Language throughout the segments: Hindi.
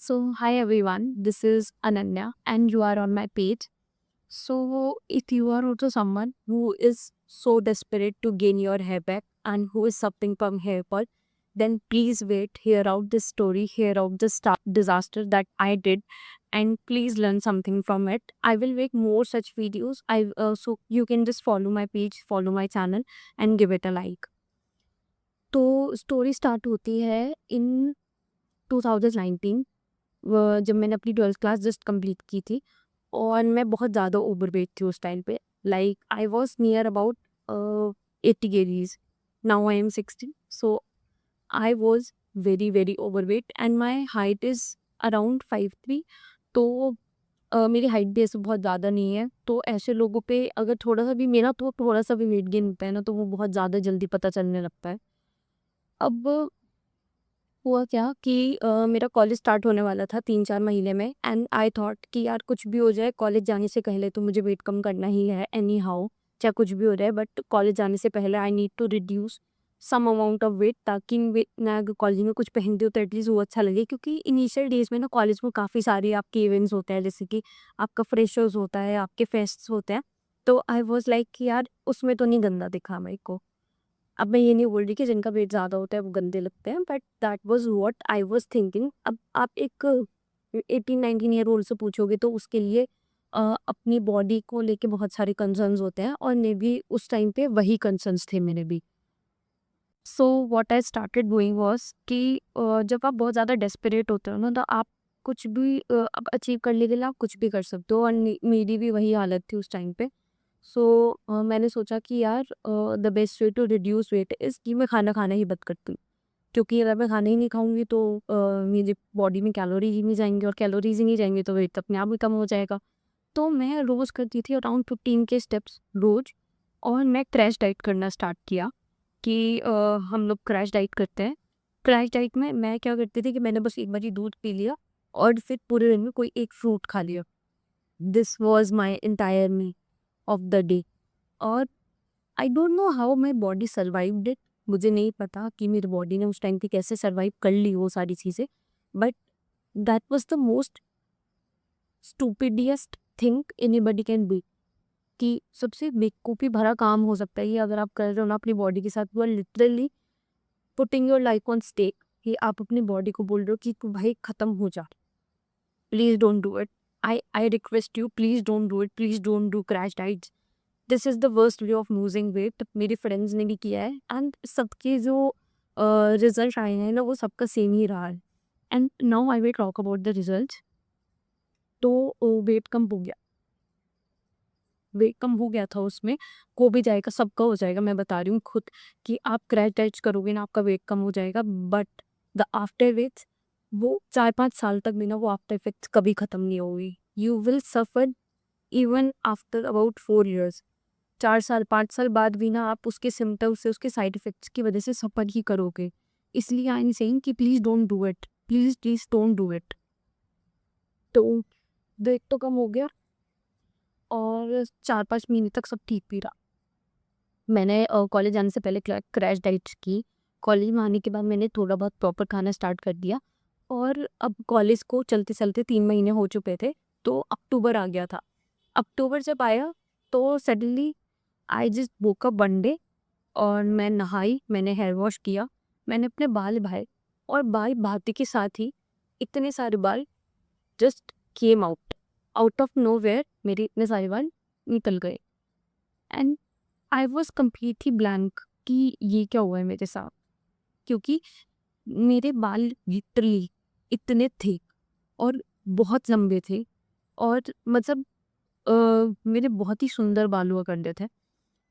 So, hi everyone, this is Ananya, and you are on my page. So, if you are also someone who is so desperate to gain your hair back and who is suffering from hair fall, then please wait, hear out this story, hear out the disaster that I did, and please learn something from it. I will make more such videos. So you can just follow my page, follow my channel, and give it a like. तो स्टोरी स्टार्ट होती है इन 2019, जब मैंने अपनी 12th क्लास जस्ट कंप्लीट की थी और मैं बहुत ज़्यादा ओवरवेट थी उस टाइम पे। Like I was near about 80 KGs. Now I am 60, so I was very very overweight and my height is around 5'3". तो मेरी हाइट भी ऐसे बहुत ज़्यादा नहीं है, तो ऐसे लोगों पे अगर थोड़ा सा भी मेरा तो थोड़ा सा भी वेट गेन होता है ना, तो वो बहुत ज़्यादा जल्दी पता चलने लगता है। अब हुआ क्या कि मेरा कॉलेज स्टार्ट होने वाला था 3-4 महीने में, एंड आई थॉट कि यार कुछ भी हो जाए, कॉलेज जाने से पहले तो मुझे वेट कम करना ही है एनी हाउ, चाहे कुछ भी हो जाए, बट कॉलेज जाने से पहले I need to reduce some amount of weight, ताकि मैं अगर कॉलेज में कुछ पहनती हूँ तो एटलीस्ट वो अच्छा लगे, क्योंकि इनिशियल डेज में ना कॉलेज में काफ़ी सारे आपके इवेंट्स होते हैं, जैसे कि आपका फ्रेशर्स होता है, आपके फेस्ट्स होते हैं। तो आई वॉज लाइक कि यार उसमें तो नहीं गंदा दिखा मेरे को। अब मैं ये नहीं बोल रही कि जिनका वेट ज़्यादा होता है वो गंदे लगते हैं, but that was what I was thinking. अब आप एक 18-19 ईयर ओल्ड से पूछोगे तो उसके लिए अपनी बॉडी को लेके बहुत सारे कंसर्न्स होते हैं, और मे बी उस टाइम पे वही कंसर्न्स थे मेरे भी। So what I started doing was कि जब आप बहुत ज़्यादा डेस्परेट होते हो ना, तो आप कुछ भी अब अचीव करने के लिए आप कुछ भी कर सकते हो, और मेरी भी वही हालत थी उस टाइम पे। सो मैंने सोचा कि यार the best way to reduce weight is कि मैं खाना खाना ही बंद करती हूँ, क्योंकि अगर मैं खाना ही नहीं खाऊंगी तो मेरी बॉडी में कैलोरीज ही नहीं जाएंगी, और कैलोरीज ही नहीं जाएंगी तो वेट अपने आप ही कम हो जाएगा। तो मैं रोज़ करती थी अराउंड 15 के स्टेप्स रोज, और मैं क्रैश डाइट करना स्टार्ट किया कि हम लोग क्रैश डाइट करते हैं। क्रैश डाइट में मैं क्या करती थी कि मैंने बस एक बारी दूध पी लिया और फिर पूरे दिन में कोई एक फ्रूट खा लिया। This was my entire meal of the day. और I don't know how my body survived it. मुझे नहीं पता कि मेरी बॉडी ने उस टाइम पे कैसे सर्वाइव कर ली वो सारी चीज़ें, but that was the most stupidiest thing anybody can be. कि सबसे बेवकूफ़ी भरा काम हो सकता है ये अगर आप कर रहे हो ना अपनी बॉडी के साथ। You are literally putting your life on stake, कि आप अपनी बॉडी को बोल रहे हो कि तू भाई ख़त्म हो जा, please don't do it. I request you, please don't do it, please don't do crash diets. This is the worst way of losing weight. मेरे फ्रेंड्स ने भी किया है, एंड सबके जो रिजल्ट आए हैं ना, वो सबका सेम ही रहा है। And now I will talk about the result. तो वेट कम हो गया, वेट कम हो गया था उसमें। हो भी जाएगा, सबका हो जाएगा, मैं बता रही हूँ खुद, कि आप क्रैश डाइट्स करोगे ना आपका वेट कम हो जाएगा, बट द आफ्टर इफेक्ट्स वो 4-5 साल तक भी ना वो आफ्टर इफेक्ट्स कभी ख़त्म नहीं होगी। You will suffer even after about 4 years। 4 साल 5 साल बाद भी ना आप उसके सिम्टम्स से, उसके साइड इफ़ेक्ट्स की वजह से सफ़र ही करोगे। इसलिए आई एम सेइंग कि please don't do it, please please don't do it. तो वेट तो कम हो गया, और 4-5 महीने तक सब ठीक भी रहा। मैंने कॉलेज जाने से पहले क्रैश डाइट की। कॉलेज में आने के बाद मैंने थोड़ा बहुत प्रॉपर खाना स्टार्ट कर दिया, और अब कॉलेज को चलते-चलते 3 महीने हो चुके थे, तो अक्टूबर आ गया था। अक्टूबर जब आया तो suddenly I just woke up one day, और मैं नहाई, मैंने हेयर वॉश किया, मैंने अपने बाल बहाए, और बाल बहाते के साथ ही इतने सारे बाल just came out, out of nowhere मेरे इतने सारे बाल निकल गए। And I was completely blank कि ये क्या हुआ है मेरे साथ, क्योंकि मेरे बाल लिटरली इतने थे और बहुत लंबे थे, और मतलब मेरे बहुत ही सुंदर बाल हुआ करते थे।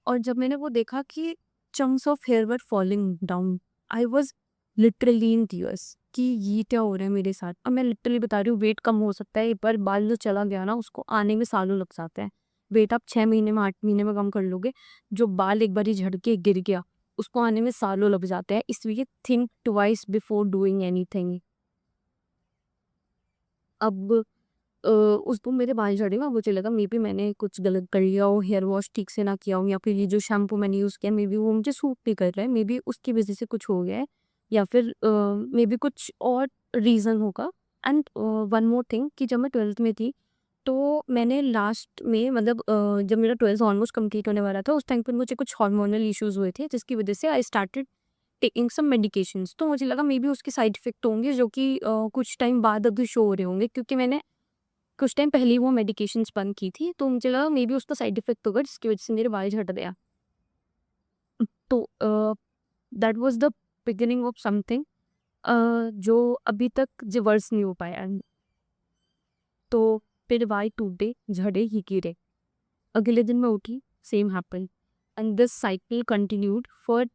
और जब मैंने वो देखा कि chunks of hair were falling down, I was literally in tears कि ये क्या हो रहा है मेरे साथ। अब मैं लिटरली बता रही हूँ, वेट कम हो सकता है, एक बार बाल जो चला गया ना उसको आने में सालों लग जाते हैं। वेट आप 6 महीने में 8 महीने में कम कर लोगे, जो बाल एक बार ही झड़ के गिर गया उसको आने में सालों लग जाते हैं। इसलिए think twice before doing anything. अब उस दिन मेरे बाल झड़े हुए, मुझे लगा मे बी मैंने कुछ गलत कर लिया हो, हेयर वॉश ठीक से ना किया हो, या फिर ये जो शैम्पू मैंने यूज़ किया मे बी वो मुझे सूट नहीं कर रहा है, मे बी उसकी वजह से कुछ हो गया है, या फिर मे बी कुछ और रीज़न होगा। एंड वन मोर थिंग कि जब मैं 12th में थी, तो मैंने लास्ट में मतलब जब मेरा 12th ऑलमोस्ट कंप्लीट होने वाला था, उस टाइम पर मुझे कुछ हार्मोनल इश्यूज़ हुए थे, जिसकी वजह से I started taking some medications. तो मुझे लगा मे बी उसके साइड इफ़ेक्ट होंगे, जो कि कुछ टाइम बाद अभी शो हो रहे होंगे, क्योंकि मैंने कुछ टाइम पहले ही वो मेडिकेशंस बंद की थी। तो मुझे लगा मे बी उसका साइड इफ़ेक्ट होगा, जिसकी वजह से मेरे बाल झड़ गया। तो that was the beginning of something जो अभी तक रिवर्स नहीं हो पाया। तो फिर बाल टूटे, झड़े ही गिरे। अगले दिन मैं उठी, same happened and this cycle continued for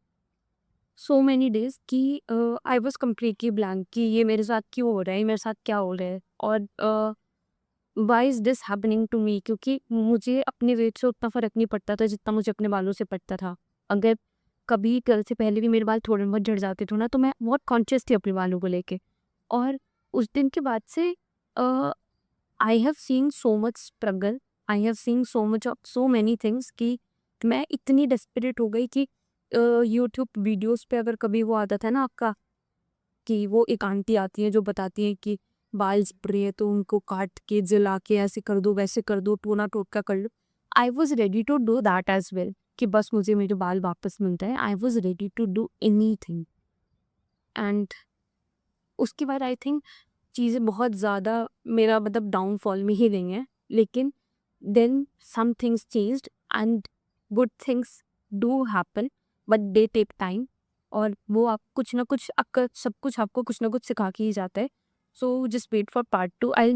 so many days कि आई वाज़ कंप्लीटली ब्लैंक कि ये मेरे साथ क्यों हो रहा है? ये मेरे साथ क्या हो रहा है? और why is this happening to me? क्योंकि मुझे अपने वेट से उतना फ़र्क नहीं पड़ता था, जितना मुझे अपने बालों से पड़ता था। अगर कभी कल से पहले भी मेरे बाल थोड़े बहुत झड़ जाते थे ना, तो मैं बहुत कॉन्शियस थी अपने बालों को लेके। और उस दिन के बाद से uh, I have seen so much struggle, I have seen so much of so many things कि मैं इतनी डेस्परेट हो गई कि यूट्यूब वीडियोज़ पे अगर कभी वो आता था ना आपका, कि वो एक आंटी आती है जो बताती है कि बाल झड़ रहे हैं तो उनको काट के जला के ऐसे कर दो, वैसे कर दो, टोना टोटका कर लो। I was ready to do that as well कि बस मुझे मेरे बाल वापस मिल जाए। I was ready to do anything and उसके बाद आई थिंक चीज़ें बहुत ज़्यादा मेरा मतलब डाउनफॉल में ही गई हैं। लेकिन then some things changed and good things do happen, but they take time. और वो आप कुछ ना कुछ सब कुछ आपको कुछ ना कुछ सिखा के ही जाता है। So just wait for part 2। I